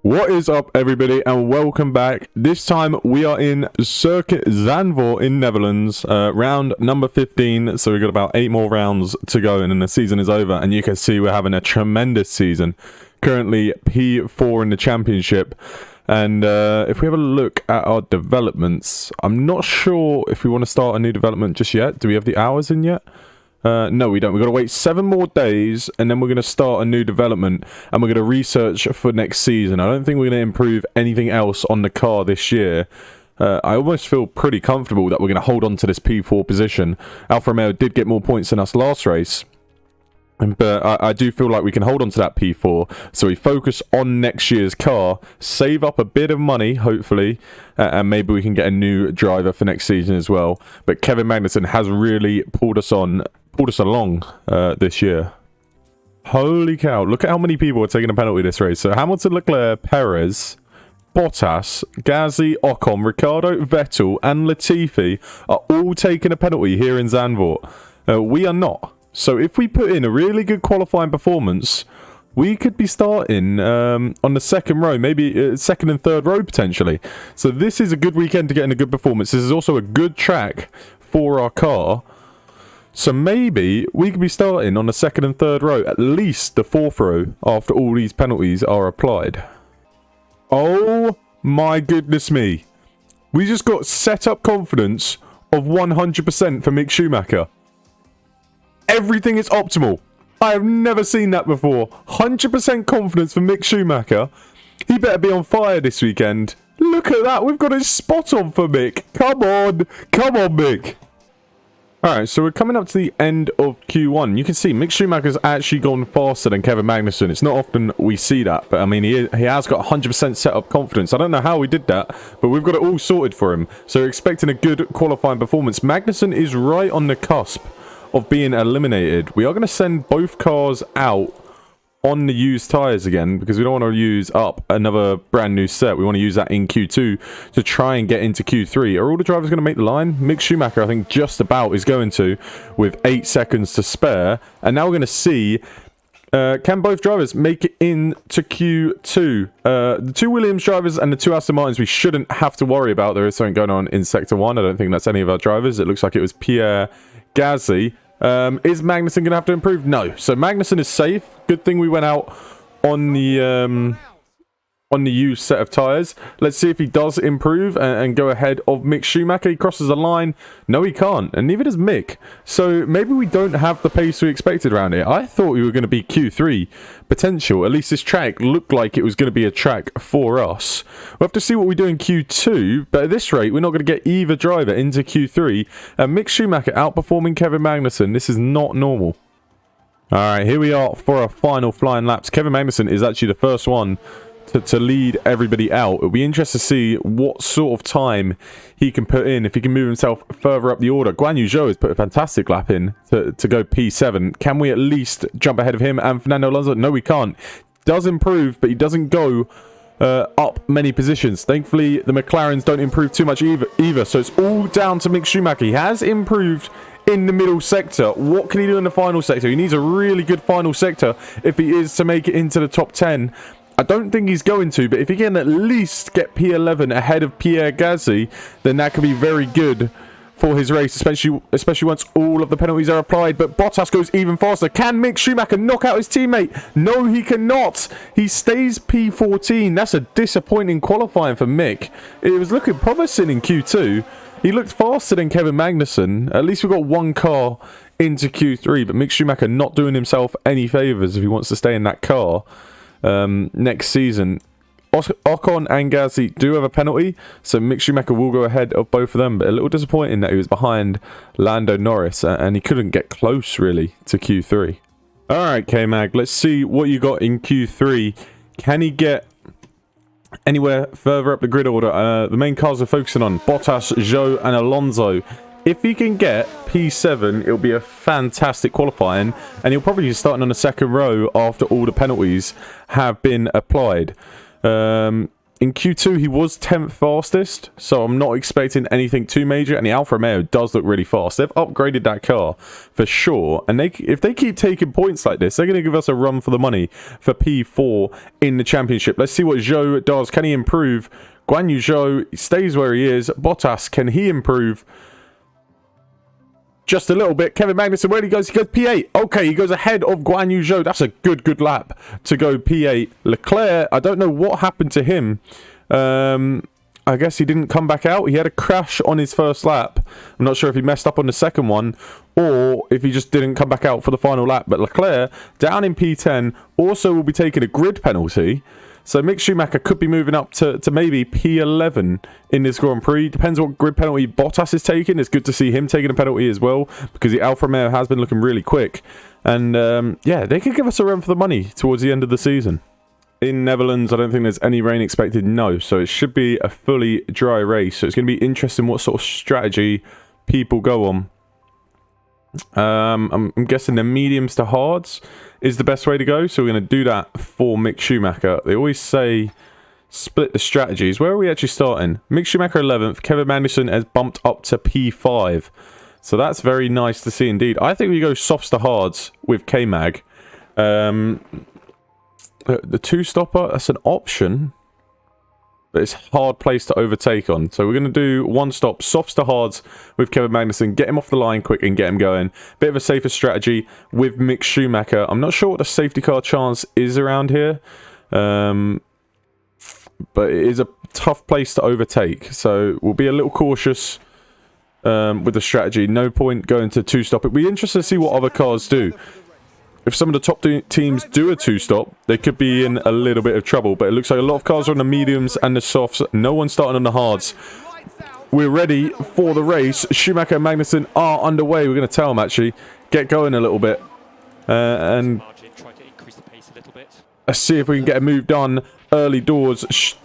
What is up, everybody, and welcome back. This time we are in Circuit Zandvoort in Netherlands, round number 15. So we've got about 8 more rounds to go, and then the season is over. And you can see we're having a tremendous season. Currently P4 in the championship. And if we have a look at our developments, I'm not sure if we want to start a new development just yet. Do we have the hours in yet? No, we don't. We've got to wait 7 more days, and then we're going to start a new development, and we're going to research for next season. I don't think we're going to improve anything else on the car this year. I almost feel pretty comfortable that we're going to hold on to this P4 position. Alfa Romeo did get more points than us last race, but I do feel like we can hold on to that P4. So we focus on next year's car, save up a bit of money, hopefully, and maybe we can get a new driver for next season as well. But Kevin Magnussen has really pulled us along this year. Holy cow, look at how many people are taking a penalty this race. So Hamilton, Leclerc, Perez, Bottas, Gasly, Ocon, Ricciardo, Vettel and Latifi are all taking a penalty here in Zandvoort. We are not. So if we put in a really good qualifying performance, we could be starting on the second row, maybe second and third row potentially. So this is a good weekend to get in a good performance. This is also a good track for our car. So maybe we could be starting on the second and third row, at least the fourth row, after all these penalties are applied. Oh my goodness me. We just got set up confidence of 100% for Mick Schumacher. Everything is optimal. I have never seen that before. 100% confidence for Mick Schumacher. He better be on fire this weekend. Look at that. We've got it spot on for Mick. Come on. Come on, Mick. Alright, so we're coming up to the end of Q1. You can see Mick Schumacher's actually gone faster than Kevin Magnussen. It's not often we see that, but I mean, he has got 100% set up confidence. I don't know how we did that, but we've got it all sorted for him. So we're expecting a good qualifying performance. Magnussen is right on the cusp of being eliminated. We are going to send both cars out on the used tyres again, because we don't want to use up another brand new set. We want to use that in Q2 to try and get into Q3. Are all the drivers going to make the line? Mick Schumacher, I think, just about is going to, with 8 seconds to spare. And now we're going to see, can both drivers make it into Q2? The 2 Williams drivers and the 2 Aston Martins we shouldn't have to worry about. There is something going on in Sector 1. I don't think that's any of our drivers. It looks like it was Pierre Gasly. Is Magnussen going to have to improve? No. So Magnussen is safe. Good thing we went out on the used set of tyres. Let's see if he does improve and go ahead of Mick Schumacher. He crosses the line. No, he can't. And neither does Mick. So maybe we don't have the pace we expected around here. I thought we were going to be Q3 potential. At least this track looked like it was going to be a track for us. We'll have to see what we do in Q2. But at this rate, we're not going to get either driver into Q3. And Mick Schumacher outperforming Kevin Magnussen. This is not normal. Alright, here we are for our final flying laps. Kevin Magnussen is actually the first one to lead everybody out. It'll be interesting to see what sort of time he can put in, if he can move himself further up the order. Guan Yu Zhou has put a fantastic lap in to go P7. Can we at least jump ahead of him and Fernando Alonso? No, we can't. Does improve, but he doesn't go up many positions. Thankfully, the McLarens don't improve too much either. So it's all down to Mick Schumacher. He has improved in the middle sector. What can he do in the final sector? He needs a really good final sector if he is to make it into the top 10. I don't think he's going to, but if he can at least get P11 ahead of Pierre Gasly, then that could be very good for his race, especially once all of the penalties are applied. But Bottas goes even faster. Can Mick Schumacher knock out his teammate? No, he cannot. He stays P14. That's a disappointing qualifying for Mick. It was looking promising in Q2. He looked faster than Kevin Magnussen. At least we've got one car into Q3, but Mick Schumacher not doing himself any favours if he wants to stay in that car next season. Ocon and Gasly do have a penalty, so Mick Schumacher will go ahead of both of them, but a little disappointing that he was behind Lando Norris and he couldn't get close really to Q3. Alright, K-Mag, let's see what you got in Q3. Can he get anywhere further up the grid order? The main cars are focusing on Bottas, Zhou and Alonso. If he can get P7, it'll be a fantastic qualifying, and he'll probably be starting on the second row after all the penalties have been applied. In Q2, he was 10th fastest, so I'm not expecting anything too major, and the Alfa Romeo does look really fast. They've upgraded that car for sure, and if they keep taking points like this, they're going to give us a run for the money for P4 in the championship. Let's see what Zhou does. Can he improve? Guan Yu Zhou stays where he is. Bottas, can he improve? Just a little bit. Kevin Magnussen, where he goes? He goes P8. Okay, he goes ahead of Guan Yu Zhou. That's a good lap to go P8. Leclerc, I don't know what happened to him. I guess he didn't come back out. He had a crash on his first lap. I'm not sure if he messed up on the second one or if he just didn't come back out for the final lap. But Leclerc, down in P10, also will be taking a grid penalty. So Mick Schumacher could be moving up to maybe P11 in this Grand Prix. Depends what grid penalty Bottas is taking. It's good to see him taking a penalty as well, because the Alfa Romeo has been looking really quick. And yeah, they could give us a run for the money towards the end of the season. In Netherlands, I don't think there's any rain expected, no. So it should be a fully dry race. So it's going to be interesting what sort of strategy people go on. I'm guessing the mediums to hards is the best way to go, so we're going to do that for Mick Schumacher. They always say split the strategies. Where are we actually starting? Mick Schumacher 11th, Kevin Magnussen has bumped up to P5, so that's very nice to see indeed. I think we go softs to hards with K-Mag. The two-stopper, that's an option, but it's a hard place to overtake on. So we're going to do one stop, softs to hards with Kevin Magnussen, get him off the line quick and get him going. Bit of a safer strategy with Mick Schumacher. I'm not sure what the safety car chance is around here, but it is a tough place to overtake. So we'll be a little cautious with the strategy. No point going to two-stop. It'd be interesting to see what other cars do. If some of the top teams do a two-stop, they could be in a little bit of trouble. But it looks like a lot of cars are on the mediums and the softs. No one's starting on the hards. We're ready for the race. Schumacher and Magnussen are underway. We're going to tell them, actually. Get going a little bit. And let's see if we can get a move done early doors.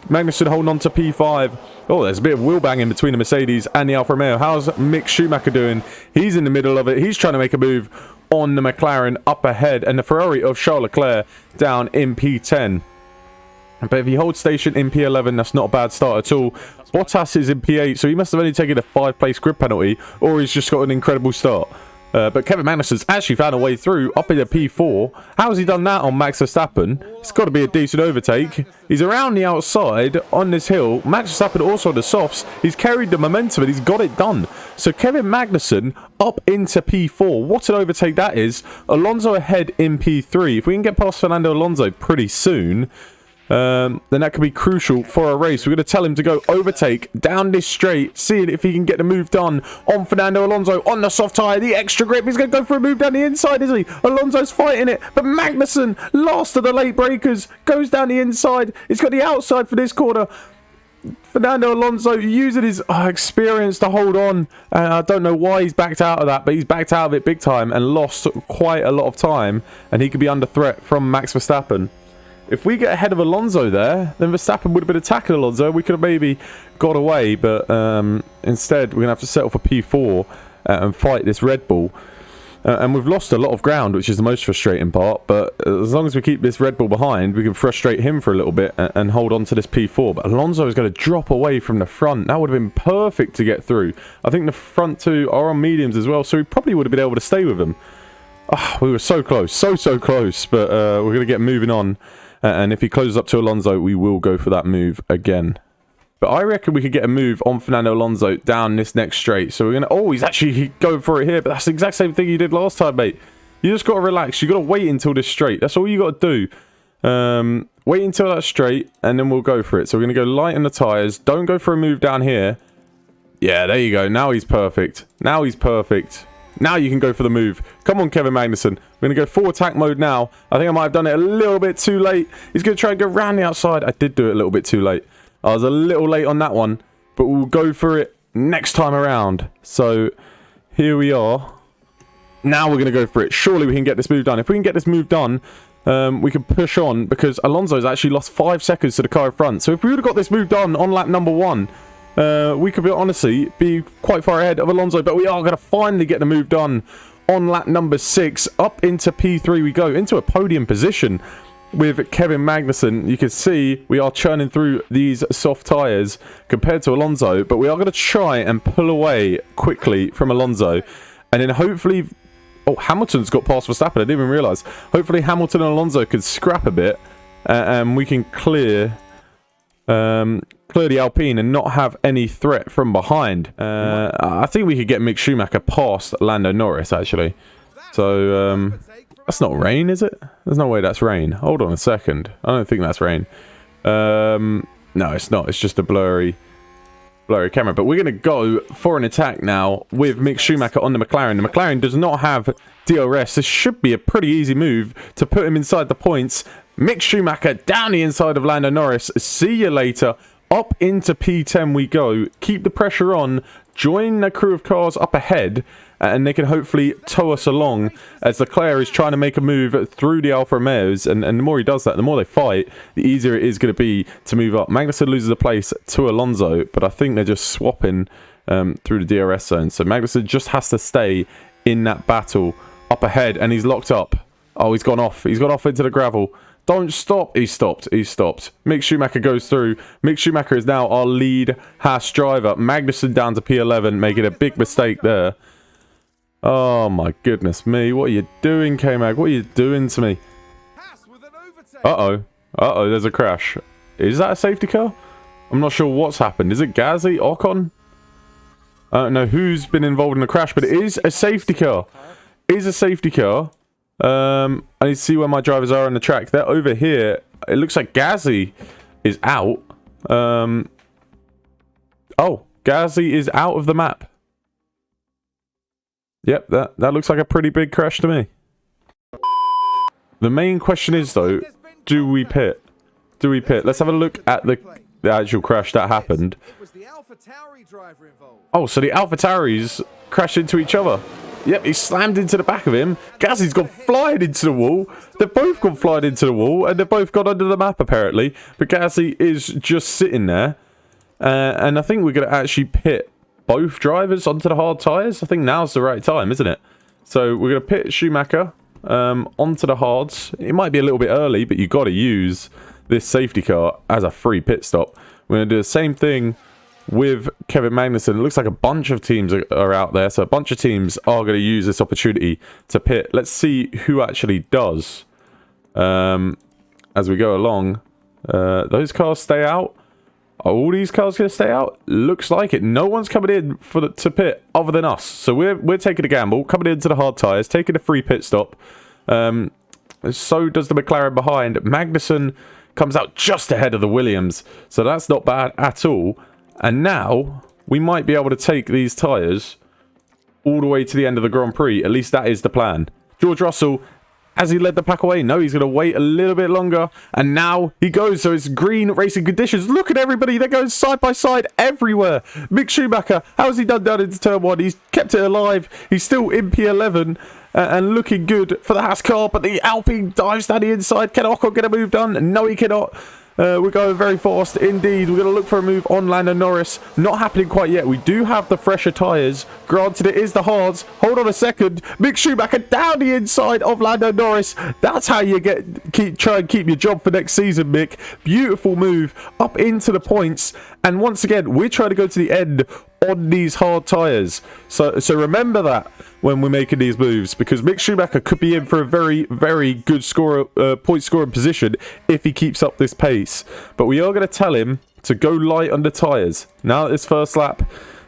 Magnussen holding on to P5. Oh, there's a bit of wheel banging between the Mercedes and the Alfa Romeo. How's Mick Schumacher doing? He's in the middle of it. He's trying to make a move on the McLaren up ahead, and the Ferrari of Charles Leclerc down in P10. But if he holds station in P11, that's not a bad start at all. Bottas is in P8, so he must have only taken a 5-place grid penalty, or he's just got an incredible start. But Kevin Magnussen's actually found a way through up into P4. How has he done that on Max Verstappen? It's got to be a decent overtake. He's around the outside on this hill. Max Verstappen also on the softs. He's carried the momentum and he's got it done. So Kevin Magnussen up into P4. What an overtake that is. Alonso ahead in P3. If we can get past Fernando Alonso pretty soon, then that could be crucial for a race. We're going to tell him to go overtake down this straight, seeing if he can get the move done on Fernando Alonso on the soft tyre, the extra grip. He's going to go for a move down the inside, isn't he? Alonso's fighting it, but Magnussen, last of the late breakers, goes down the inside. He's got the outside for this corner. Fernando Alonso using his experience to hold on. I don't know why he's backed out of that, but he's backed out of it big time and lost quite a lot of time, and he could be under threat from Max Verstappen. If we get ahead of Alonso there, then Verstappen would have been attacking Alonso. We could have maybe got away, but instead we're going to have to settle for P4 and fight this Red Bull. And we've lost a lot of ground, which is the most frustrating part. But as long as we keep this Red Bull behind, we can frustrate him for a little bit and hold on to this P4. But Alonso is going to drop away from the front. That would have been perfect to get through. I think the front two are on mediums as well, so we probably would have been able to stay with him. Oh, we were so close, so close. But we're going to get moving on. And if he closes up to Alonso, we will go for that move again. But I reckon we could get a move on Fernando Alonso down this next straight. So we're going to... Oh, he's actually going for it here. But that's the exact same thing he did last time, mate. You just got to relax. You got to wait until this straight. That's all you got to do. Wait until that's straight, and then we'll go for it. So we're going to go light on the tyres. Don't go for a move down here. Yeah, there you go. Now he's perfect. Now he's perfect. Now you can go for the move. Come on, Kevin Magnussen. We're going to go full attack mode now. I think I might have done it a little bit too late. He's going to try and go round the outside. I did do it a little bit too late. I was a little late on that one, but we'll go for it next time around. So here we are. Now we're going to go for it. Surely we can get this move done. If we can get this move done, we can push on, because Alonso's actually lost 5 seconds to the car in front. So if we would have got this move done on lap number 1, we could honestly be quite far ahead of Alonso, but we are going to finally get the move done on lap number 6. Up into P3 we go, into a podium position. with Kevin Magnussen. You can see we are churning through these soft tyres compared to Alonso, but we are going to try and pull away quickly from Alonso, and then hopefully... Oh, Hamilton's got past Verstappen. I didn't even realise. Hopefully Hamilton and Alonso could scrap a bit, and we can clear the Alpine and not have any threat from behind. I think we could get Mick Schumacher past Lando Norris, actually. So, that's not rain, is it? There's no way that's rain. Hold on a second. I don't think that's rain. No, it's not. It's just a blurry camera. But we're going to go for an attack now with Mick Schumacher on the McLaren. The McLaren does not have DRS. This should be a pretty easy move to put him inside the points. Mick Schumacher down the inside of Lando Norris. See you later. Up into P10 we go. Keep the pressure on. Join the crew of cars up ahead, and they can hopefully tow us along as Leclerc is trying to make a move through the Alfa Romeos. And the more he does that, the more they fight, the easier it is going to be to move up. Magnussen loses a place to Alonso, but I think they're just swapping through the DRS zone. So Magnussen just has to stay in that battle up ahead, and he's locked up. Oh, he's gone off. He's gone off into the gravel. Don't stop. He stopped. He stopped. Mick Schumacher goes through. Mick Schumacher is now our lead Haas driver. Magnussen down to P11, making a big mistake there. Oh my goodness me. What are you doing, K-Mag? What are you doing to me? Uh-oh. Uh-oh, there's a crash. Is that a safety car? I'm not sure what's happened. Is it Gasly? Ocon? I don't know who's been involved in the crash, but it is a safety car. It is a safety car. I need to see where my drivers are on the track. They're over here. It looks like Gasly is out. Oh, Gasly is out of the map. Yep, that looks like a pretty big crash to me. The main question is, though, do we pit? Do we pit? Let's have a look at the actual crash that happened. Oh, so the AlphaTauris crashed into each other. Yep, he slammed into the back of him. Gasly's gone flying into the wall. They've both gone flying into the wall, and they've both got under the map, apparently. But Gasly is just sitting there. And I think we're going to actually pit both drivers onto the hard tyres. I think now's the right time, isn't it? So we're going to pit Schumacher onto the hards. It might be a little bit early, but you've got to use this safety car as a free pit stop. We're going to do the same thing with Kevin Magnussen. It looks like a bunch of teams are out there, so a bunch of teams are going to use this opportunity to pit. Let's see who actually does as we go along. Those cars stay out. Are all these cars going to stay out? Looks like it. No one's coming in to pit other than us, so we're taking a gamble, coming into the hard tyres, taking a free pit stop. So does the McLaren behind. Magnussen comes out just ahead of the Williams, so that's not bad at all. And now, we might be able to take these tyres all the way to the end of the Grand Prix. At least that is the plan. George Russell, has he led the pack away? No, he's going to wait a little bit longer. And now he goes. So it's green racing conditions. Look at everybody. They're going side by side everywhere. Mick Schumacher, how has he done down into turn 1? He's kept it alive. He's still in P11 and looking good for the Haas car. But the Alpine dives down the inside. Can Ocon get a move done? No, he cannot. We're going very fast indeed. We're going to look for a move on Lando Norris. Not happening quite yet. We do have the fresher tyres. Granted, it is the hards. Hold on a second. Mick Schumacher down the inside of Lando Norris. That's how you try and keep your job for next season, Mick. Beautiful move up into the points. And once again, we're trying to go to the end on these hard tyres. So remember that when we're making these moves, because Mick Schumacher could be in for a very, very good point scoring position if he keeps up this pace. But we are going to tell him to go light on the tyres. Now that his first lap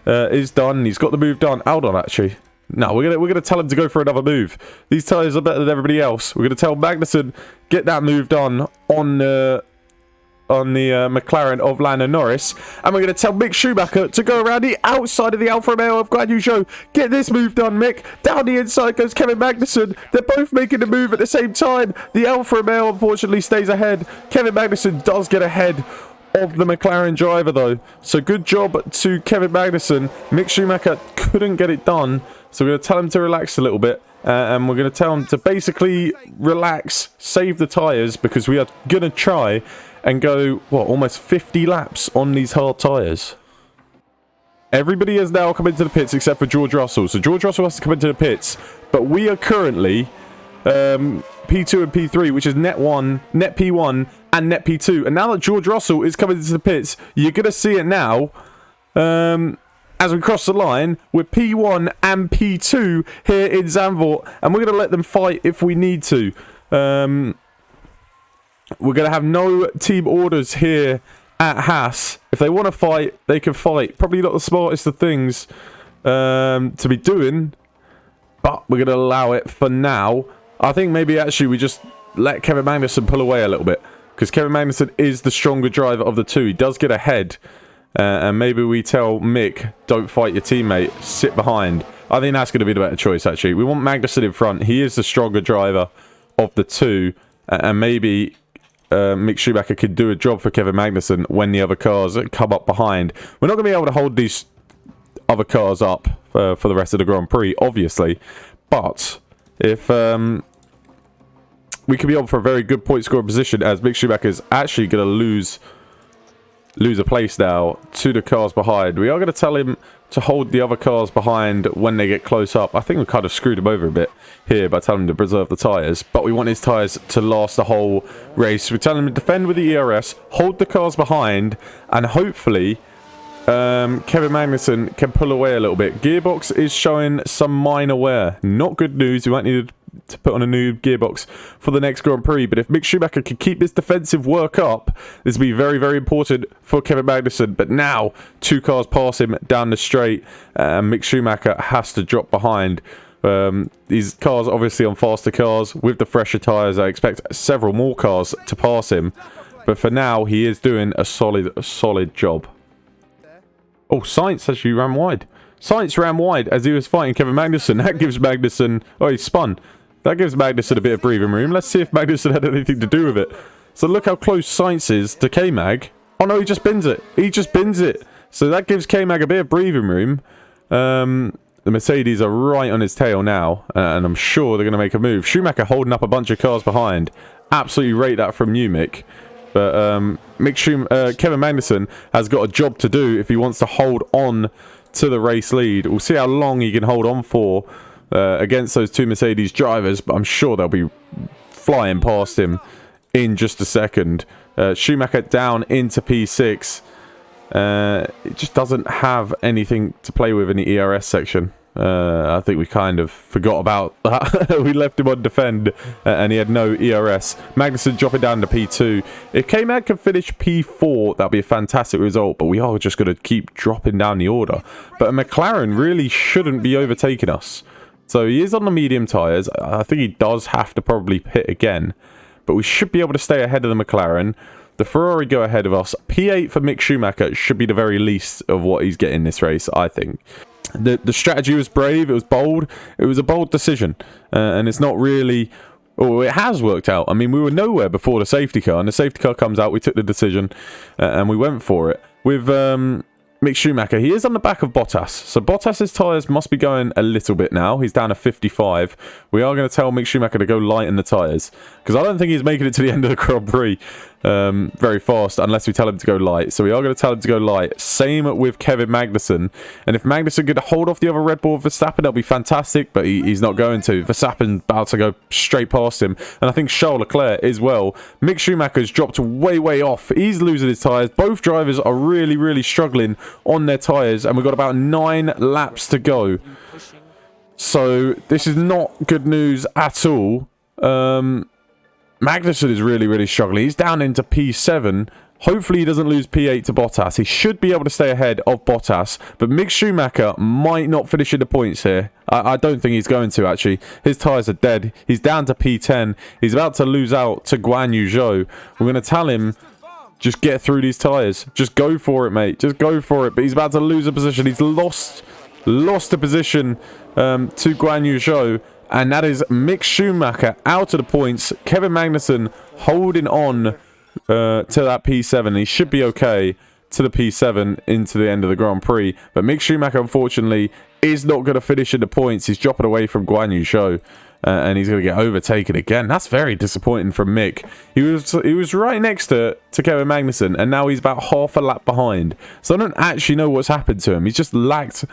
is done, he's got the move done. Hold on, actually. No, we're gonna tell him to go for another move. These tyres are better than everybody else. We're going to tell Magnussen, get that move done on the McLaren of Lando Norris, and we're going to tell Mick Schumacher to go around the outside of the Alfa Romeo of Guan Yu Zhou. Get this move done, Mick. Down the inside goes Kevin Magnussen. They're both making the move at the same time. The Alfa Romeo unfortunately stays ahead. Kevin Magnussen does get ahead of the McLaren driver though, so good job to Kevin Magnussen. Mick Schumacher couldn't get it done, so we're going to tell him to relax a little bit. And we're going to tell him to basically relax, save the tyres, because we are going to try and go, what, almost 50 laps on these hard tyres. Everybody has now come into the pits except for George Russell. So George Russell has to come into the pits. But we are currently P2 and P3, which is net 1, net P1, and net P2. And now that George Russell is coming into the pits, you're going to see it now. As we cross the line, we're P1 and P2 here in Zandvoort, and we're going to let them fight if we need to. We're going to have no team orders here at Haas. If they want to fight, they can fight. Probably not the smartest of things to be doing, but we're going to allow it for now. I think maybe actually we just let Kevin Magnussen pull away a little bit, because Kevin Magnussen is the stronger driver of the two. He does get ahead. And maybe we tell Mick, don't fight your teammate, sit behind. I think that's going to be the better choice, actually. We want Magnussen in front. He is the stronger driver of the two. And maybe Mick Schumacher could do a job for Kevin Magnussen when the other cars come up behind. We're not going to be able to hold these other cars up for the rest of the Grand Prix, obviously. But if we could be on for a very good point scoring position, as Mick Schumacher is actually going to lose a place now to the cars behind. We are going to tell him to hold the other cars behind when they get close up. I think we kind of screwed him over a bit here by telling him to preserve the tyres, but we want his tyres to last the whole race. We tell him to defend with the ERS, hold the cars behind, and hopefully Kevin Magnussen can pull away a little bit. Gearbox is showing some minor wear. Not good news. We might need to put on a new gearbox for the next Grand Prix, but if Mick Schumacher can keep this defensive work up, this will be very, very important for Kevin Magnussen. But now, two cars pass him down the straight, and Mick Schumacher has to drop behind. These cars obviously on faster cars with the fresher tyres. I expect several more cars to pass him, but for now he is doing a solid job. Oh, Sainz actually ran wide. Sainz ran wide as he was fighting Kevin Magnussen. That gives Magnussen... Oh, he spun. That gives Magnussen a bit of breathing room. Let's see if Magnussen had anything to do with it. So look how close Sainz is to K-Mag. Oh no, he just bins it. He just bins it. So that gives K-Mag a bit of breathing room. The Mercedes are right on his tail now, and I'm sure they're going to make a move. Schumacher holding up a bunch of cars behind. Absolutely rate that from you, Mick. But Kevin Magnussen has got a job to do if he wants to hold on to the race lead. We'll see how long he can hold on for against those two Mercedes drivers, but I'm sure they'll be flying past him in just a second. Schumacher down into P6. It just doesn't have anything to play with in the ERS section. I think we kind of forgot about that. We left him on defend and he had no ERS. Magnussen dropping down to P2. If K-Mag can finish P4, that'd be a fantastic result, but we are just going to keep dropping down the order. But a McLaren really shouldn't be overtaking us. So he is on the medium tyres. I think he does have to probably pit again, but we should be able to stay ahead of the McLaren. The Ferrari go ahead of us. P8 for Mick Schumacher should be the very least of what he's getting this race, I think. The strategy was brave, it was bold, it was a bold decision, and it's not really... Oh, it has worked out. I mean, we were nowhere before the safety car, and the safety car comes out, we took the decision, and we went for it. With Mick Schumacher, he is on the back of Bottas, so Bottas's tyres must be going a little bit now. He's down to 55. We are going to tell Mick Schumacher to go light in the tyres, because I don't think he's making it to the end of the Grand Prix very fast unless we tell him to go light. So we are going to tell him to go light. Same with Kevin Magnussen. And if Magnussen could hold off the other Red Bull Verstappen, that'll be fantastic, but he's not going to. Verstappen's about to go straight past him. And I think Charles Leclerc as well. Mick Schumacher's dropped way off. He's losing his tyres. Both drivers are really struggling on their tyres, and we've got about 9 laps to go. So this is not good news at all. Magnussen is really struggling. He's down into P7. Hopefully he doesn't lose P8 to Bottas. He should be able to stay ahead of Bottas. But Mick Schumacher might not finish in the points here. I don't think he's going to, actually. His tyres are dead. He's down to P10. He's about to lose out to Guan Yu Zhou. We're going to tell him, just get through these tyres. Just go for it, mate. Just go for it. But he's about to lose a position. He's lost a position to Guan Yu Zhou. And that is Mick Schumacher out of the points. Kevin Magnussen holding on to that P7. He should be okay to the P7 into the end of the Grand Prix. But Mick Schumacher, unfortunately, is not going to finish in the points. He's dropping away from Guan Yu Zhou. And he's going to get overtaken again. That's very disappointing from Mick. He was right next to Kevin Magnussen. And now he's about half a lap behind. So I don't actually know what's happened to him. He's just lacked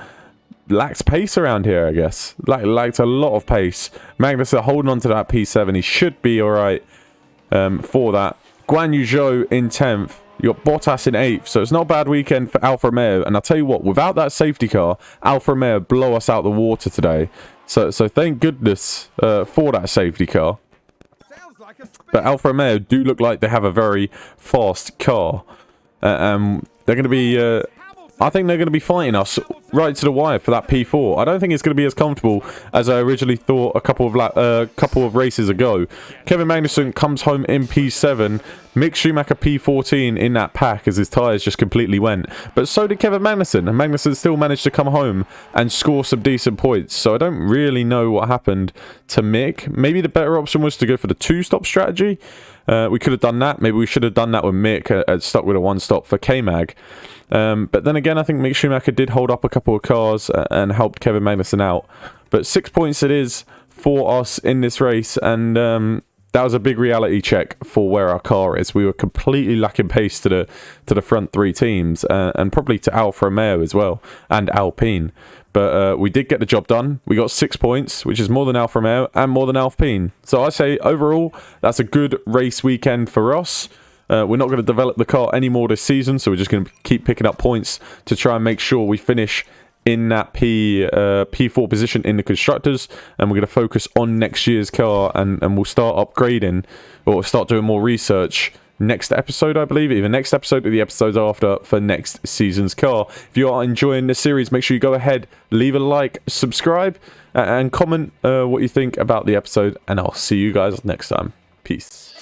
lacked pace around here, I guess. Lacked a lot of pace. Magnussen holding on to that P7. He should be all right for that. Guan Yu Zhou in 10th. You got Bottas in 8th. So it's not a bad weekend for Alfa Romeo. And I'll tell you what, without that safety car, Alfa Romeo blow us out the water today. So thank goodness for that safety car. But Alfa Romeo do look like they have a very fast car. They're going to be... I think they're going to be fighting us right to the wire for that P4. I don't think it's going to be as comfortable as I originally thought a couple of races ago. Kevin Magnussen comes home in P7. Mick Schumacher P14 in that pack as his tyres just completely went. But so did Kevin Magnussen. And Magnussen still managed to come home and score some decent points. So I don't really know what happened to Mick. Maybe the better option was to go for the 2-stop strategy. We could have done that. Maybe we should have done that with Mick, stuck with a 1-stop for K-Mag. But then again, I think Mick Schumacher did hold up a couple of cars and helped Kevin Magnussen out. But 6 points it is for us in this race, and that was a big reality check for where our car is. We were completely lacking pace to the front 3 teams, and probably to Alfa Romeo as well, and Alpine. But we did get the job done. We got 6 points, which is more than Alfa Romeo and more than Alpine. So I say overall, that's a good race weekend for us. We're not going to develop the car anymore this season, so we're just going to keep picking up points to try and make sure we finish in that P4 position in the constructors, and we're going to focus on next year's car, and we'll start upgrading or start doing more research next episode, I believe, either next episode or the episodes after for next season's car. If you are enjoying this series, make sure you go ahead, leave a like, subscribe, and comment what you think about the episode, and I'll see you guys next time. Peace.